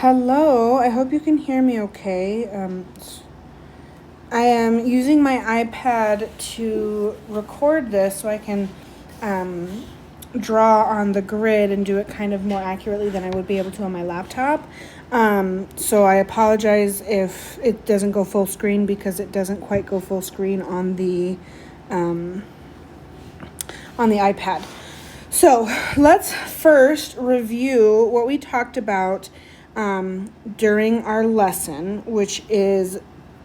Hello, I hope you can hear me okay. I am using my iPad to record this so I can draw on the grid and do it kind of more accurately than I would be able to on my laptop. So I apologize if it doesn't go full screen because it doesn't quite go full screen on the iPad. So let's first review what we talked about during our lesson, which is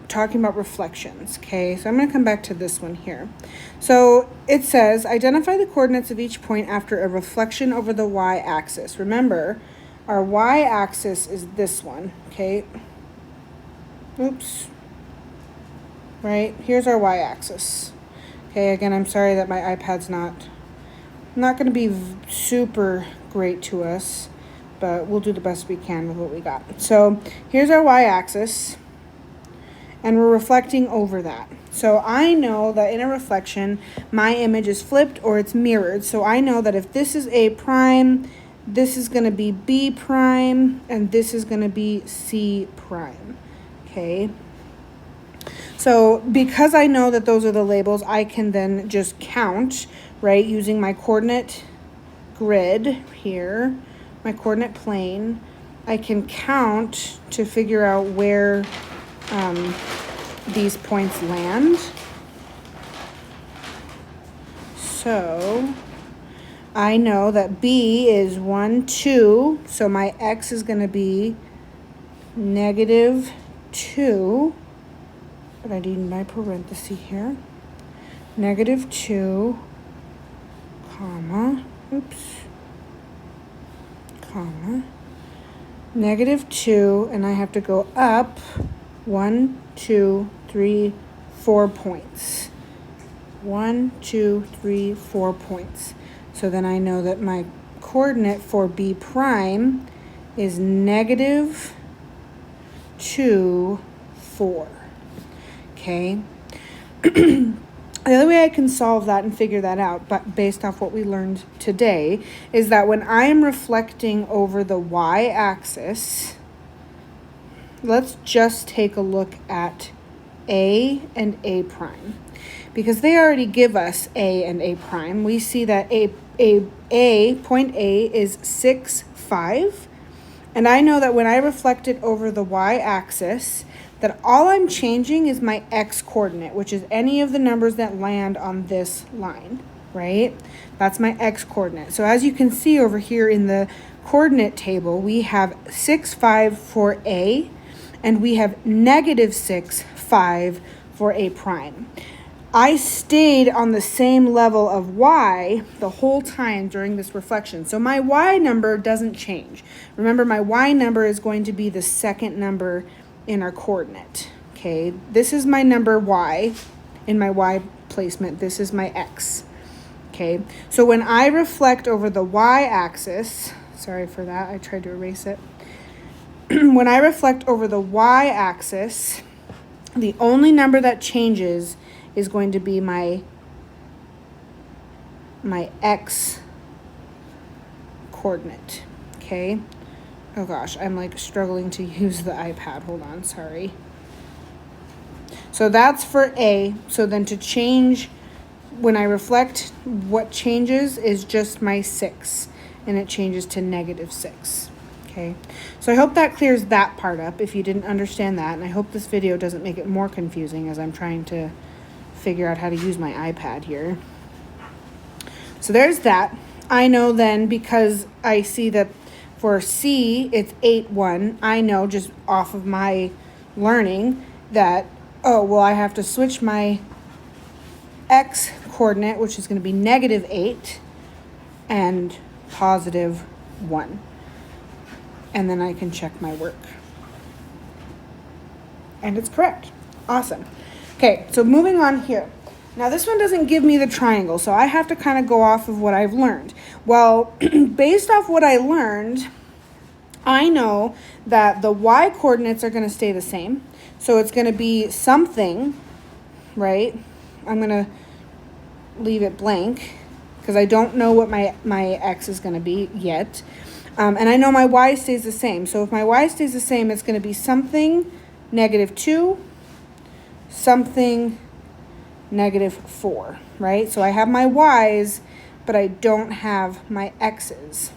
talking about reflections. Okay, so I'm going to come back to this one here. So it says, identify the coordinates of each point after a reflection over the y-axis. Remember, our y-axis is this one, okay? Oops. Right, here's our y-axis. Okay, again, I'm sorry that my iPad's not going to be super great to us, but we'll do the best we can with what we got. So here's our y-axis, and we're reflecting over that. So I know that in a reflection, my image is flipped or it's mirrored. So I know that if this is A prime, this is going to be B prime, and this is going to be C prime. Okay. So because I know that those are the labels, I can then just count, right, using my coordinate grid here, my coordinate plane. I can count to figure out where these points land. So I know that B is 1, 2, so my x is going to be -2, but I need my parenthesis here, -2, comma, comma, -2, and I have to go up 1, 2, 3, 4 points. 1, 2, 3, 4 points. So then I know that my coordinate for B prime is -2, 4. Okay. The other way I can solve that and figure that out, but based off what we learned today, is that when I am reflecting over the y-axis, let's just take a look at A and A prime. Because they already give us A and A prime. We see that point A is 6, 5. And I know that when I reflect it over the y-axis, that all I'm changing is my x coordinate, which is any of the numbers that land on this line, right? That's my x coordinate. So as you can see over here in the coordinate table, we have 6, 5 for A, and we have -6, 5 for A prime. I stayed on the same level of y the whole time during this reflection. So my y number doesn't change. Remember, my y number is going to be the second number in our coordinate. Okay, this is my number y in my y placement. This is my x. Okay, so when I reflect over the y-axis, sorry for that, I tried to erase it. When I reflect over the y-axis, the only number that changes is going to be my x coordinate. Okay. Oh gosh, I'm like struggling to use the iPad. Hold on, sorry. So that's for A. So then to change, when I reflect, what changes is just my 6, and it changes to -6. Okay, so I hope that clears that part up if you didn't understand that, and I hope this video doesn't make it more confusing as I'm trying to figure out how to use my iPad here. So there's that. I know then, because I see that for C, it's 8, 1. I know just off of my learning that, oh, well, I have to switch my x coordinate, which is going to be -8 and +1. And then I can check my work. And it's correct. Awesome. Okay, so moving on here. Now this one doesn't give me the triangle, so I have to kind of go off of what I've learned. Well, based off what I learned, I know that the y coordinates are going to stay the same. So it's going to be something, right? I'm going to leave it blank because I don't know what my x is going to be yet. And I know my y stays the same. So if my y stays the same, it's going to be something -2, something -4, right? So I have my y's, but I don't have my x's,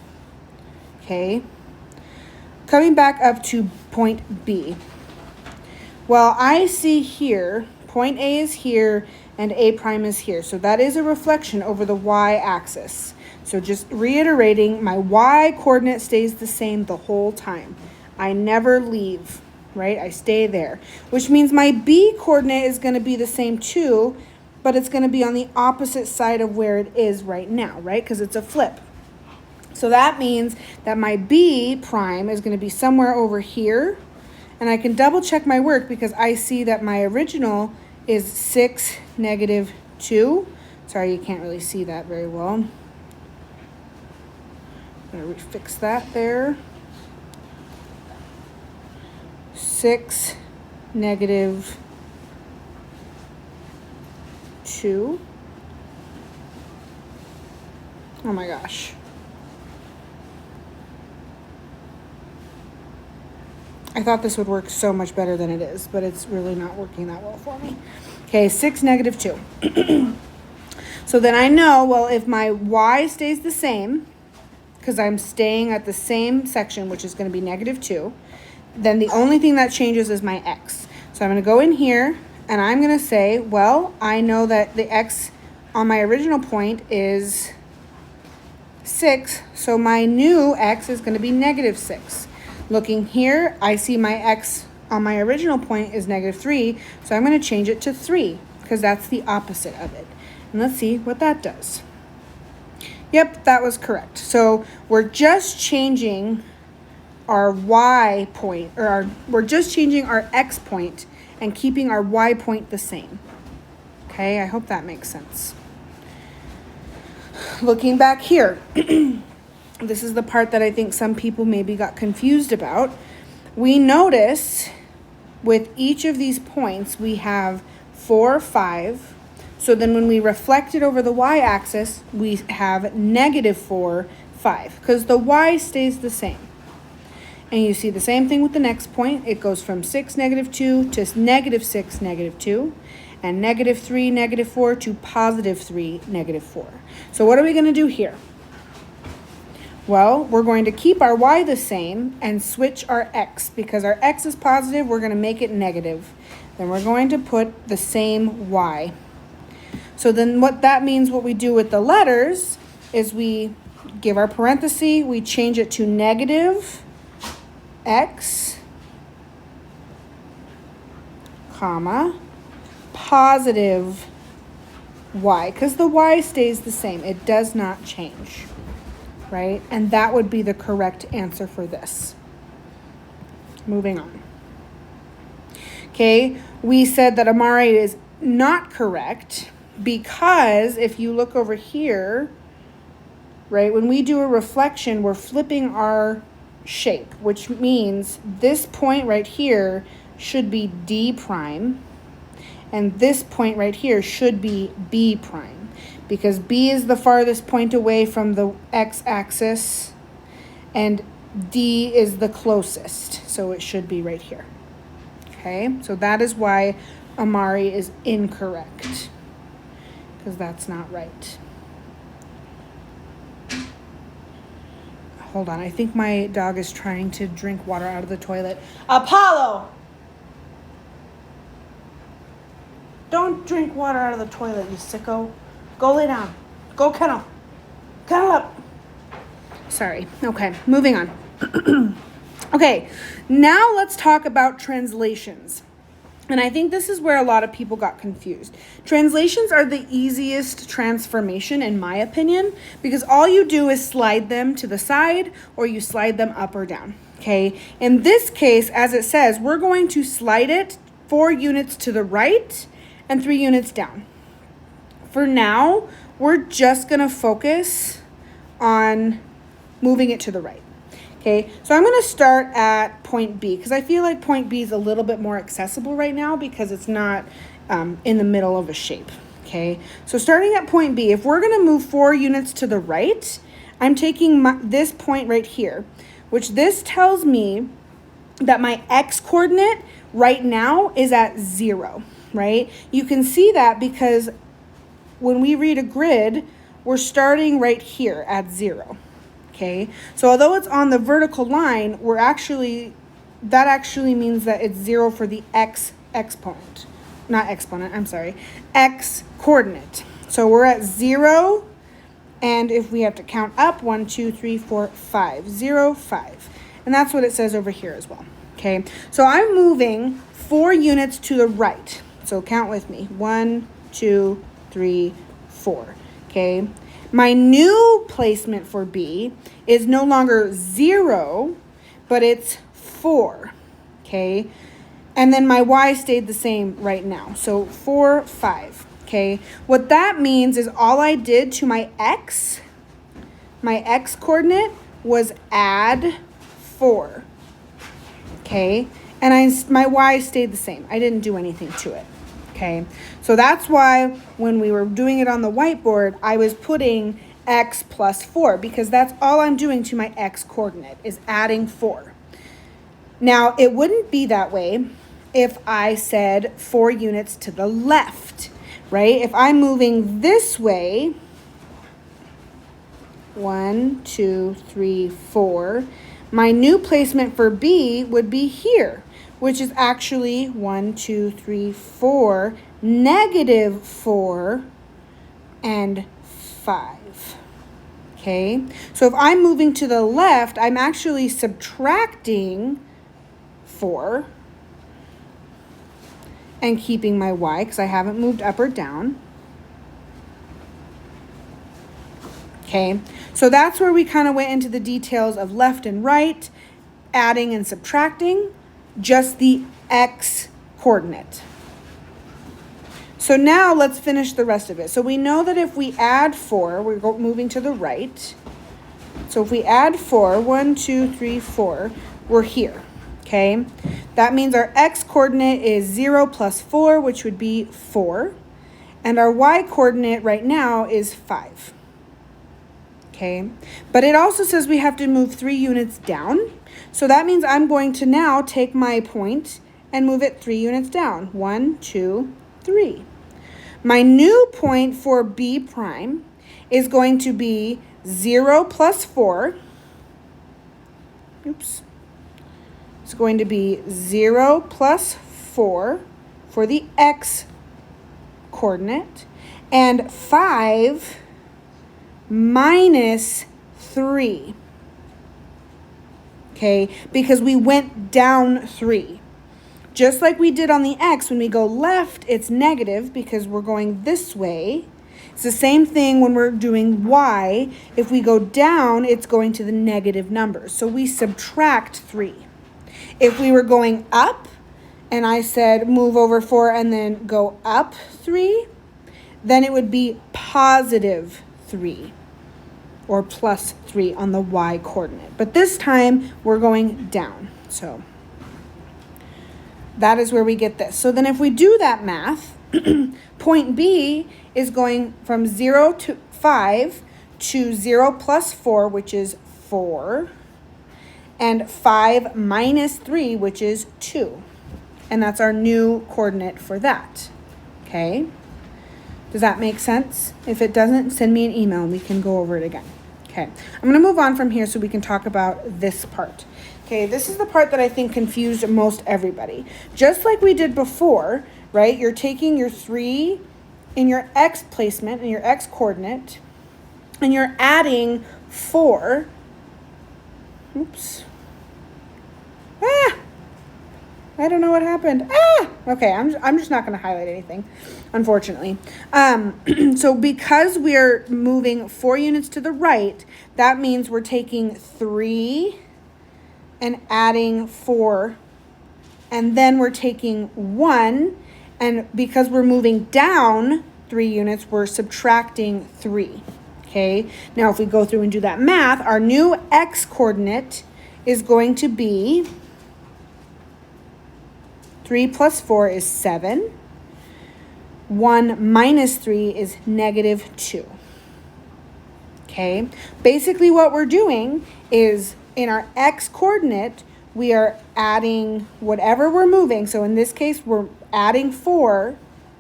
okay? Coming back up to point B. Well, I see here, point A is here and A prime is here. So that is a reflection over the y-axis. So just reiterating, my y coordinate stays the same the whole time. I never leave, right? I stay there, which means my B coordinate is going to be the same too, but it's going to be on the opposite side of where it is right now, right? Because it's a flip. So that means that my B prime is going to be somewhere over here. And I can double check my work because I see that my original is 6, -2. Sorry, you can't really see that very well. I'm going to fix that there. 6, -2. Oh my gosh. I thought this would work so much better than it is, but it's really not working that well for me. Okay, 6, -2. So then I know, well, if my y stays the same, because I'm staying at the same section, which is going to be -2, then the only thing that changes is my x. So I'm going to go in here, and I'm going to say, well, I know that the x on my original point is 6, so my new x is going to be -6. Looking here, I see my x on my original point is -3, so I'm going to change it to 3 because that's the opposite of it. And let's see what that does. Yep, that was correct. So we're just changing our y point, or we're just changing our x point and keeping our y point the same. Okay, I hope that makes sense. Looking back here, this is the part that I think some people maybe got confused about. We notice with each of these points, we have 4, 5. So then when we reflect it over the y-axis, we have -4, 5, because the y stays the same. And you see the same thing with the next point. It goes from 6, -2 to -6, -2, and -3, -4 to +3, -4. So what are we going to do here? Well, we're going to keep our y the same and switch our x. Because our x is positive, we're going to make it negative. Then we're going to put the same y. So then what that means, what we do with the letters, is we give our parenthesis, we change it to -x, comma, positive y. Because the y stays the same. It does not change. Right? And that would be the correct answer for this. Moving on. Okay, we said that Amare is not correct because if you look over here, right, when we do a reflection, we're flipping our shape, which means this point right here should be D prime, and this point right here should be B prime. Because B is the farthest point away from the x-axis, and D is the closest, so it should be right here. Okay, so that is why Amare is incorrect, because that's not right. Hold on, I think my dog is trying to drink water out of the toilet. Apollo! Don't drink water out of the toilet, you sicko. Go lay down. Go kennel. Kennel up. Sorry. Okay, moving on. Okay, now let's talk about translations. And I think this is where a lot of people got confused. Translations are the easiest transformation, in my opinion, because all you do is slide them to the side or you slide them up or down. Okay, in this case, as it says, we're going to slide it 4 units to the right and 3 units down. For now, we're just going to focus on moving it to the right. Okay, so I'm going to start at point B because I feel like point B is a little bit more accessible right now because it's not in the middle of a shape. Okay, so starting at point B, if we're going to move 4 units to the right, I'm taking this point right here, which this tells me that my x-coordinate right now is at 0, right? You can see that because when we read a grid, we're starting right here at 0, okay? So although it's on the vertical line, that actually means that it's 0 for the x coordinate. So we're at 0, and if we have to count up, 1, 2, 3, 4, 5, 0, 5. And that's what it says over here as well, okay? So I'm moving 4 units to the right. So count with me, 1, 2, 3, 4, okay? My new placement for B is no longer 0, but it's 4, okay? And then my Y stayed the same right now. So 4, 5, okay? What that means is all I did to my X coordinate was add 4, okay? And my Y stayed the same. I didn't do anything to it, okay? So that's why when we were doing it on the whiteboard, I was putting X plus 4 because that's all I'm doing to my X coordinate is adding 4. Now, it wouldn't be that way if I said 4 units to the left, right? If I'm moving this way, 1, 2, 3, 4, my new placement for B would be here, which is actually 1, 2, 3, 4, negative 4, and 5. Okay, so if I'm moving to the left, I'm actually subtracting 4 and keeping my Y because I haven't moved up or down. Okay, so that's where we kind of went into the details of left and right, adding and subtracting, just the X coordinate. So now let's finish the rest of it. So we know that if we add 4, we're moving to the right. So if we add 4, 1, 2, 3, 4, we're here, okay? That means our X coordinate is 0 plus 4, which would be 4. And our Y coordinate right now is 5. Okay, but it also says we have to move 3 units down. So that means I'm going to now take my point and move it 3 units down. 1, 2, 3. My new point for B prime is going to be 0 plus 4. Oops. It's going to be 0 plus 4 for the X coordinate and 5 minus 3, okay, because we went down 3. Just like we did on the X, when we go left, it's negative because we're going this way. It's the same thing when we're doing Y. If we go down, it's going to the negative numbers. So we subtract 3. If we were going up, and I said move over 4 and then go up 3, then it would be positive 3. Or plus 3 on the Y coordinate. But this time, we're going down. So that is where we get this. So then if we do that math, point B is going from 0 to 5 to 0 plus 4, which is 4, and 5 minus 3, which is 2. And that's our new coordinate for that. Okay? Does that make sense? If it doesn't, send me an email and we can go over it again. Okay, I'm going to move on from here so we can talk about this part. Okay, this is the part that I think confused most everybody. Just like we did before, right? You're taking your 3 in your X placement, in your X coordinate, and you're adding 4. Oops. I don't know what happened. Okay, I'm just not going to highlight anything, unfortunately. So because we're moving 4 units to the right, that means we're taking 3 and adding 4, and then we're taking 1, and because we're moving down 3 units, we're subtracting 3. Okay, now if we go through and do that math, our new X coordinate is going to be 3 plus 4 is 7. 1 minus 3 is negative 2. Okay, basically what we're doing is in our x coordinate, we are adding whatever we're moving. So in this case, we're adding 4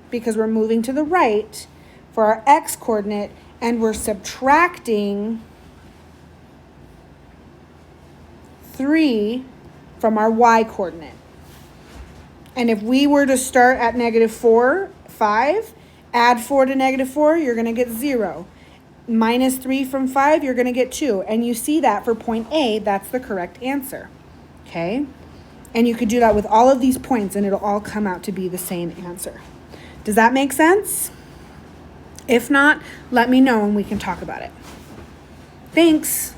because we're moving to the right for our x coordinate, and we're subtracting 3 from our y coordinate. And if we were to start at -4, 5, add 4 to -4, you're going to get 0. Minus 3 from 5, you're going to get 2. And you see that for point A, that's the correct answer. Okay? And you could do that with all of these points, and it'll all come out to be the same answer. Does that make sense? If not, let me know and we can talk about it. Thanks.